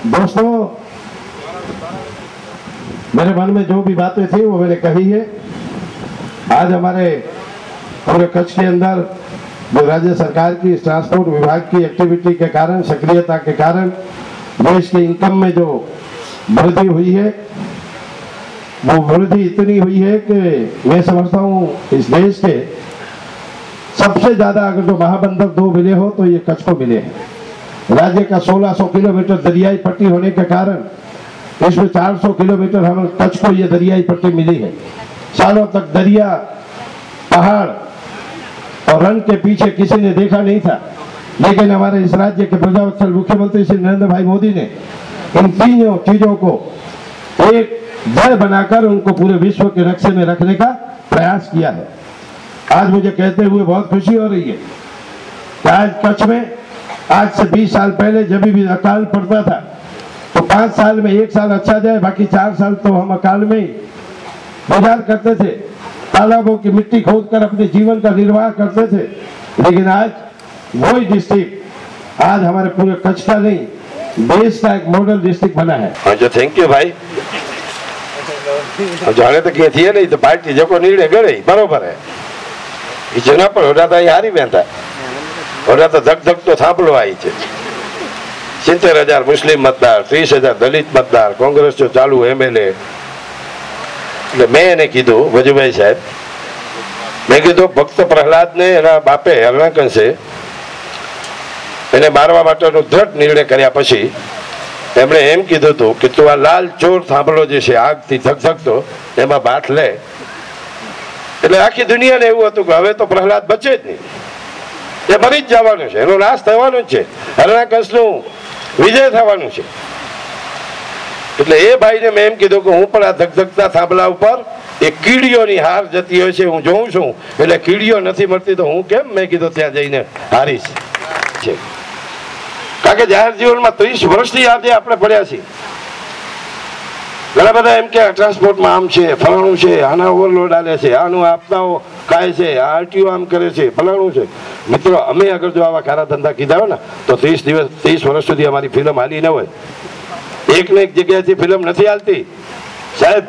दोस्तों, मेरे मन में जो भी बातें थी वो मैंने कही है। आज हमारे पूरे कच्छ के अंदर जो राज्य सरकार की ट्रांसपोर्ट विभाग की एक्टिविटी के कारण, सक्रियता के कारण देश के इनकम में जो वृद्धि हुई है, वो वृद्धि इतनी हुई है कि मैं समझता हूँ इस देश के सबसे ज्यादा अगर जो महाबंदर 2 मिले हो तो ये कच्छ को मिले हैं। राज्य का 1600 किलोमीटर दरियाई पट्टी होने के कारण इसमें 400 किलोमीटर हम कच्छ को ये दरियाई पट्टी मिली है। सालों तक दरिया, पहाड़ और रन के पीछे किसी ने देखा नहीं था, लेकिन हमारे इस राज्य के प्रजावत्सल मुख्यमंत्री श्री नरेंद्र भाई मोदी ने इन तीनों चीजों को एक जड़ बनाकर उनको पूरे विश्व के नक्शे में रखने का प्रयास किया है। आज मुझे कहते हुए बहुत खुशी हो रही है कि आज कच्छ में आज से 20 साल पहले जब भी अकाल पड़ता था तो 5 साल में 1 साल अच्छा जाए, बाकी 4 साल तो हम अकाल में ही गुजार करते थे, तालाबों की मिट्टी खोदकर अपने जीवन का निर्वाह करते थे। लेकिन आज वही डिस्ट्रिक्ट आज हमारे पूरे कच्छ का नहीं, देश का एक मॉडल डिस्ट्रिक्ट बना है। जो थैंक यू भाई। जाने तो क्या थी नहीं तो पार्टी जो निर्णय करे बरोबर है। जना पर होता था हारी वेंदा होता तो धक धक तो थापलो आई है। 70,000 मुस्लिम मतदार, 30,000 दलित मतदार, कांग्रेस जो चालू एमएलए। એટલે મેં એને કીધું વજુભાઈ સાહેબ, મેં કીધું ભક્ત પ્રહલાદને એના બાપે હરણાકંસે એને મારવા માટેનો દ્રઢ નિર્ણય કર્યા પછી એમણે એમ કીધું હતું કે તું આ લાલ ચોર થાંભલો જે છે આગથી ધગધગતો એમાં બાથ લે। એટલે આખી દુનિયાને એવું હતું કે હવે તો પ્રહલાદ બચે જ નહીં, એ મરી જ જવાનું છે, એનો નાશ થવાનો જ છે, હરણાકંસનું વિજય થવાનું છે। એટલે એ ભાઈને મેં એમ કીધું કે હું પણ આ ધગધગતા થાંભલા ઉપર એક કીડીઓની હાર જતી હોય છે હું જોઉં છું, એટલે કીડીઓ નથી મળતી તો હું કેમ મેં કીધું ત્યાં જઈને હારીશ છે। કારણ કે જાહેર જીવનમાં 30 વર્ષથી આજે આપણે પડ્યા છીએ। ઘણા બધા એમ કે ટ્રાન્સપોર્ટમાં આમ છે, ફલાણું છે, આના ઓવરલોડ આલે છે, આનું આપતાઓ ખાય છે, આરટીઓ આમ કરે છે, ફલાણું છે। મિત્રો, અમે અગર જો આવા ખારા ધંધા કીધા હોય ને તો 30 વર્ષ સુધી અમારી ફિલ્મ હાલી ન હોય। એક ને એક જગ્યાએથી ફિલ્મ નથી હાલતી સાહેબ।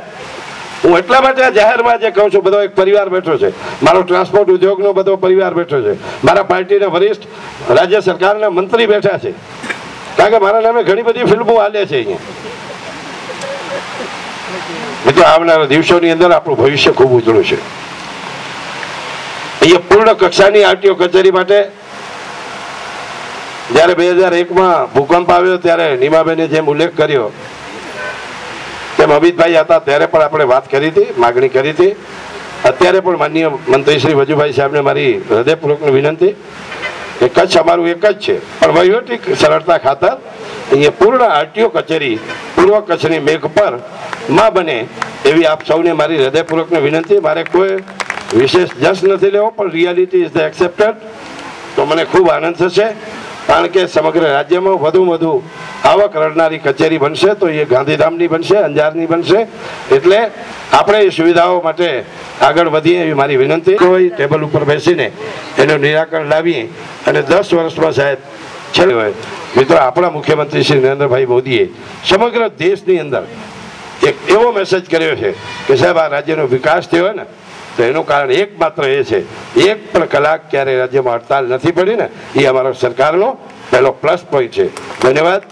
હું એટલા માટે જાહેરમાં જે કહું છું, બધો એક પરિવાર બેઠો છે, મારો ટ્રાન્સપોર્ટ ઉદ્યોગનો બધો પરિવાર બેઠો છે, મારા પાર્ટીના વરિષ્ઠ રાજ્ય સરકારના મંત્રી બેઠા છે, કારણ કે મારા નામે ઘણી બધી ફિલ્મો હાલે છે અહીંયા। મિત્રો, આવનારા દિવસોની અંદર આપણું ભવિષ્ય ખૂબ ઉજળું છે। અહીંયા પૂર્ણ કક્ષાની આરટીઓ કચેરી માટે જયારે 2001માં ભૂકંપ આવ્યો ત્યારે નીમાબેને જેમ ઉલ્લેખ કર્યો તેમ અમિતભાઈ હતા ત્યારે પણ આપણે વાત કરી હતી, માગણી કરી હતી। અત્યારે પણ માનનીય મંત્રી શ્રી વજુભાઈ સાહેબને મારી હૃદયપૂર્વકની વિનંતી કે કચ્છ અમારું એક જ છે, પણ વહીવટી સરળતા ખાતર અહીંયા પૂર્ણ આરટીઓ કચેરી પૂર્વ કચ્છની મેઘ પર માં બને એવી આપ સૌને મારી હૃદયપૂર્વકની વિનંતી। મારે કોઈ વિશેષ જશ નથી લેવો, પણ રિયાલિટી ઇઝ ધ એક્સેપ્ટેડ। તો મને ખૂબ આનંદ થશે, કારણ કે સમગ્ર રાજ્યમાં વધુ આવક રડનારી કચેરી બનશે તો એ ગાંધીધામની બનશે, અંજારની બનશે। એટલે આપણે એ સુવિધાઓ માટે આગળ વધીએ એવી મારી વિનંતી। કોઈ ટેબલ ઉપર બેસીને એનું નિરાકરણ લાવીએ અને 10 વર્ષમાં સાહેબ છેલ્લે હોય। મિત્રો, આપણા મુખ્યમંત્રી શ્રી નરેન્દ્રભાઈ મોદીએ સમગ્ર દેશની અંદર એક એવો મેસેજ કર્યો છે કે સાહેબ આ રાજ્યનો વિકાસ થયો હોય ને તો એનું કારણ એકમાત્ર એ છે, 1 પણ કલાક ક્યારે રાજ્યમાં હડતાલ નથી પડી ને, એ અમારા સરકારનો પહેલો પ્લસ પોઈન્ટ છે। ધન્યવાદ।